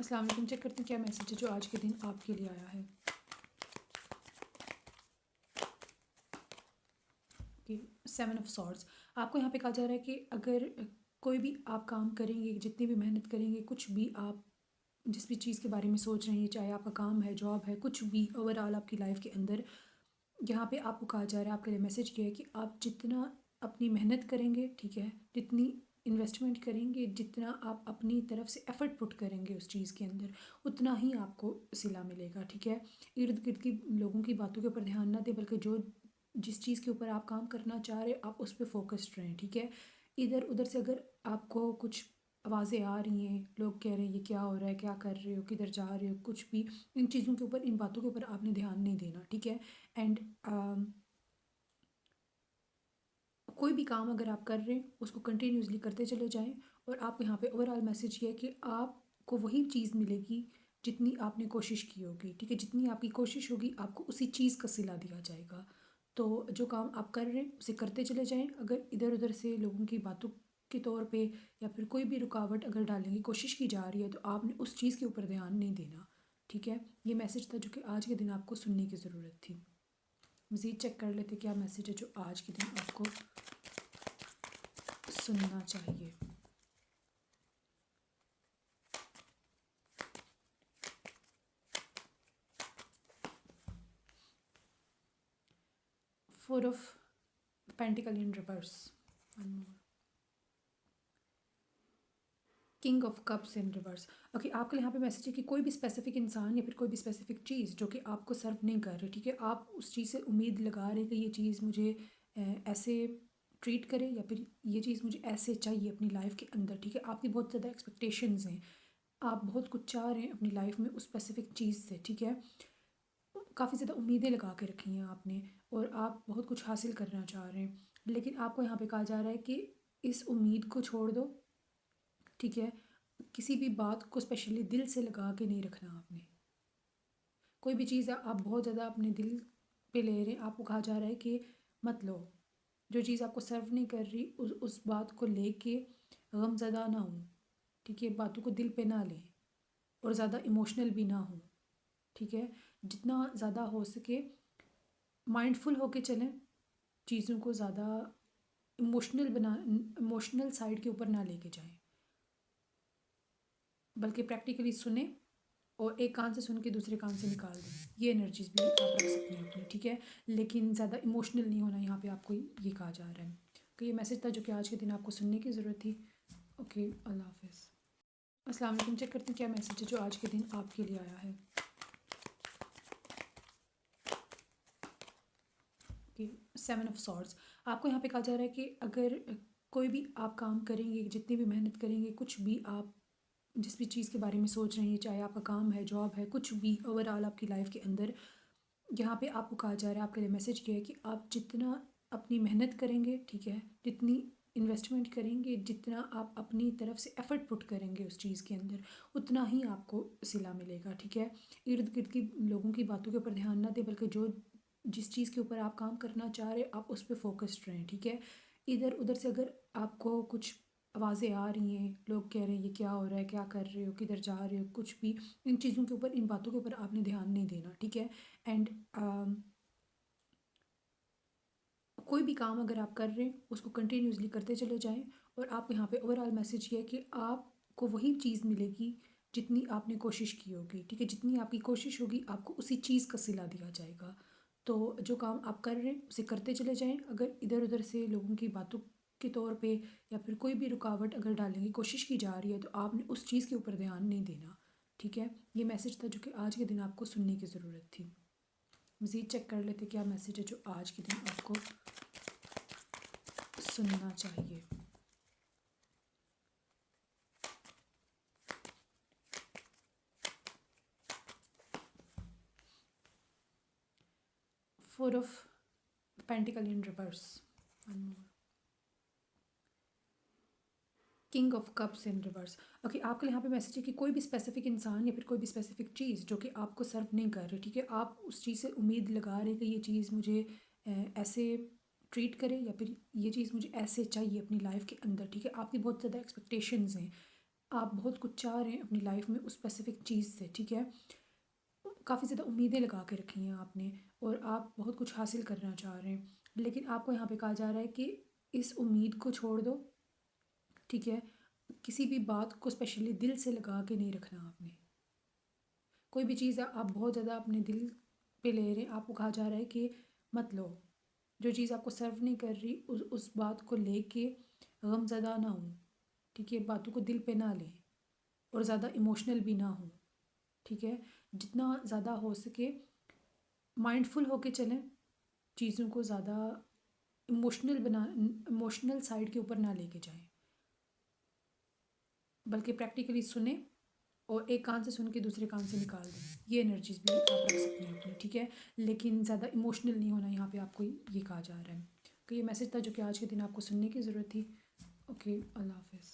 अस्सलाम वालेकुम। चेक करते हैं क्या मैसेज है जो आज के दिन आपके लिए आया है कि 7 ऑफ सॉर्ड्स। आपको यहाँ पे कहा जा रहा है कि अगर कोई भी आप काम करेंगे, जितनी भी मेहनत करेंगे, कुछ भी आप जिस भी चीज़ के बारे में सोच रहे हैं, चाहे आपका काम है, जॉब है, कुछ भी ओवरऑल आपकी लाइफ के अंदर, यहाँ पे आपको कहा जा रहा है, आपके लिए मैसेज किया है कि आप जितना अपनी मेहनत करेंगे, ठीक है, जितनी इन्वेस्टमेंट करेंगे, जितना आप अपनी तरफ से एफर्ट पुट करेंगे उस चीज़ के अंदर, उतना ही आपको सिला मिलेगा, ठीक है। इर्द गिर्द की लोगों की बातों के ऊपर ध्यान ना दें, बल्कि जो जिस चीज़ के ऊपर आप काम करना चाह रहे हैं, आप उस पर फोकस्ड रहें, ठीक है। इधर उधर से अगर आपको कुछ आवाज़ें आ रही हैं, लोग कह रहे हैं ये क्या हो रहा है, क्या कर रहे हो, किधर जा रहे हो, कुछ भी, इन चीज़ों के ऊपर, इन बातों के ऊपर आपने ध्यान नहीं देना, ठीक है। एंड कोई भी काम अगर आप कर रहे हैं, उसको कंटिन्यूसली करते चले जाएं। और आप यहाँ पे ओवरऑल मैसेज ये है कि आपको वही चीज़ मिलेगी जितनी आपने कोशिश की होगी, ठीक है। जितनी आपकी कोशिश होगी, आपको उसी चीज़ का सिला दिया जाएगा। तो जो काम आप कर रहे हैं उसे करते चले जाएं। अगर इधर उधर से लोगों की बातों के तौर पे या फिर कोई भी रुकावट अगर डालने की कोशिश की जा रही है, तो आपने उस चीज़ के ऊपर ध्यान नहीं देना, ठीक है। ये मैसेज था जो कि आज के दिन आपको सुनने की ज़रूरत थी। मज़ीद चेक कर लेते क्या मैसेज है जो आज के दिन आपको सुनना चाहिए। Four of pentacle in reverse, king of cups in reverse. Okay, आपके यहाँ पे मैसेज है कि कोई भी स्पेसिफिक इंसान या फिर कोई भी स्पेसिफिक चीज़ जो कि आपको सर्व नहीं कर रही, ठीक है, आप उस चीज़ से उम्मीद लगा रहे हैं कि ये चीज़ मुझे ऐसे ट्रीट करे या फिर ये चीज़ मुझे ऐसे चाहिए अपनी लाइफ के अंदर, ठीक है। आपकी बहुत ज़्यादा एक्सपेक्टेशंस हैं, आप बहुत कुछ चाह रहे हैं अपनी लाइफ में उस स्पेसिफिक चीज़ से, ठीक है। काफ़ी ज़्यादा उम्मीदें लगा के रखी हैं आपने और आप बहुत कुछ हासिल करना चाह रहे हैं, लेकिन आपको यहाँ पे कहा जा रहा है कि इस उम्मीद को छोड़ दो, ठीक है। किसी भी बात को स्पेशली दिल से लगा के नहीं रखना आपने। कोई भी चीज़ आप बहुत ज़्यादा अपने दिल पे ले रहे हैं, आपको कहा जा रहा है कि मत लो। जो चीज़ आपको सर्व नहीं कर रही, उस बात को लेके गमज़दा ना हो, ठीक है। बातों को दिल पे ना लें और ज़्यादा इमोशनल भी ना हो, ठीक है। जितना ज़्यादा हो सके माइंडफुल होके चलें, चीज़ों को ज़्यादा इमोशनल साइड के ऊपर ना लेके जाएं, बल्कि प्रैक्टिकली सुने और एक कान से सुन के दूसरे कान से निकाल दें। ये एनर्जीज भी आप रख सकते हैं अपनी, ठीक है। लेकिन ज़्यादा इमोशनल नहीं होना, यहाँ पे आपको ये कहा जा रहा है। तो ये मैसेज था जो कि आज के दिन आपको सुनने की ज़रूरत थी। ओके, अल्लाह हाफिज़। अस्सलाम वालेकुम। चेक करते हैं क्या मैसेज है जो आज के दिन आपके लिए आया है कि 7 ऑफ सॉर्ड्स। आपको यहाँ पे कहा जा रहा है कि अगर कोई भी आप काम करेंगे, जितनी भी मेहनत करेंगे, कुछ भी आप जिस भी चीज़ के बारे में सोच रहे हैं, चाहे आपका काम है, जॉब है, कुछ भी ओवरऑल आपकी लाइफ के अंदर, यहाँ पे आपको कहा जा रहा है, आपके लिए मैसेज किया है कि आप जितना अपनी मेहनत करेंगे, ठीक है, जितनी इन्वेस्टमेंट करेंगे, जितना आप अपनी तरफ से एफर्ट पुट करेंगे उस चीज़ के अंदर, उतना ही आपको सिला मिलेगा, ठीक है। इर्द गिर्द की लोगों की बातों के ऊपर ध्यान ना दें, बल्कि जो जिस चीज़ के ऊपर आप काम करना चाह रहे हैं, आप उस पर फोकस्ड रहें, ठीक है। इधर उधर से अगर आपको कुछ आवाज़ें आ रही हैं, लोग कह रहे हैं ये क्या हो रहा है, क्या कर रहे हो, किधर जा रहे हो, कुछ भी, इन चीज़ों के ऊपर, इन बातों के ऊपर आपने ध्यान नहीं देना, ठीक है। एंड कोई भी काम अगर आप कर रहे हैं, उसको कंटिन्यूसली करते चले जाएं। और आप यहाँ पे ओवरऑल मैसेज ये है कि आपको वही चीज़ मिलेगी जितनी आपने कोशिश की होगी, ठीक है। जितनी आपकी कोशिश होगी, आपको उसी चीज़ का सिला दिया जाएगा। तो जो काम आप कर रहे हैं उसे करते चले जाएं। अगर इधर उधर से लोगों की बातों के तौर पे या फिर कोई भी रुकावट अगर डालने की कोशिश की जा रही है, तो आपने उस चीज़ के ऊपर ध्यान नहीं देना, ठीक है। ये मैसेज था जो कि आज के दिन आपको सुनने की ज़रूरत थी। मज़ीद चेक कर लेते क्या मैसेज है जो आज के दिन आपको सुनना चाहिए। Four of pentacle in reverse, king of cups in reverse. Okay, आपके यहाँ पे मैसेज है कि कोई भी स्पेसिफिक इंसान या फिर कोई भी स्पेसिफिक चीज़ जो कि आपको सर्व नहीं कर रही, ठीक है, आप उस चीज़ से उम्मीद लगा रहे हैं कि ये चीज़ मुझे ऐसे ट्रीट करे या फिर ये चीज़ मुझे ऐसे चाहिए अपनी लाइफ के अंदर, ठीक है। आपकी बहुत ज़्यादा एक्सपेक्टेशंस हैं, आप बहुत कुछ चाह रहे हैं अपनी लाइफ में उस स्पेसिफिक चीज़ से, ठीक है? काफ़ी ज़्यादा उम्मीदें लगा के रखी हैं आपने और आप बहुत कुछ हासिल करना चाह रहे हैं, लेकिन आपको यहाँ पे कहा जा रहा है कि इस उम्मीद को छोड़ दो, ठीक है? किसी भी बात को स्पेशली दिल से लगा के नहीं रखना आपने। कोई भी चीज़ आप बहुत ज़्यादा अपने दिल पे ले रहे हैं, आपको कहा जा रहा है कि मत लो। जो चीज़ आपको सर्व नहीं कर रही उस बात को लेके गमज़दा ना हो, ठीक है? बातों को दिल पे ना लें और ज़्यादा इमोशनल भी ना हो, ठीक है? जितना ज़्यादा हो सके माइंडफुल होके चलें, चीज़ों को ज़्यादा इमोशनल साइड के ऊपर ना लेके जाएं, बल्कि प्रैक्टिकली सुने और एक कान से सुन के दूसरे कान से निकाल दें। ये एनर्जीज भी आप रख सकते हैं अपनी, ठीक है? लेकिन ज़्यादा इमोशनल नहीं होना, यहाँ पे आपको ये कहा जा रहा है। तो ये मैसेज था जो कि आज के दिन आपको सुनने की ज़रूरत थी। ओके, अल्लाह हाफिज़।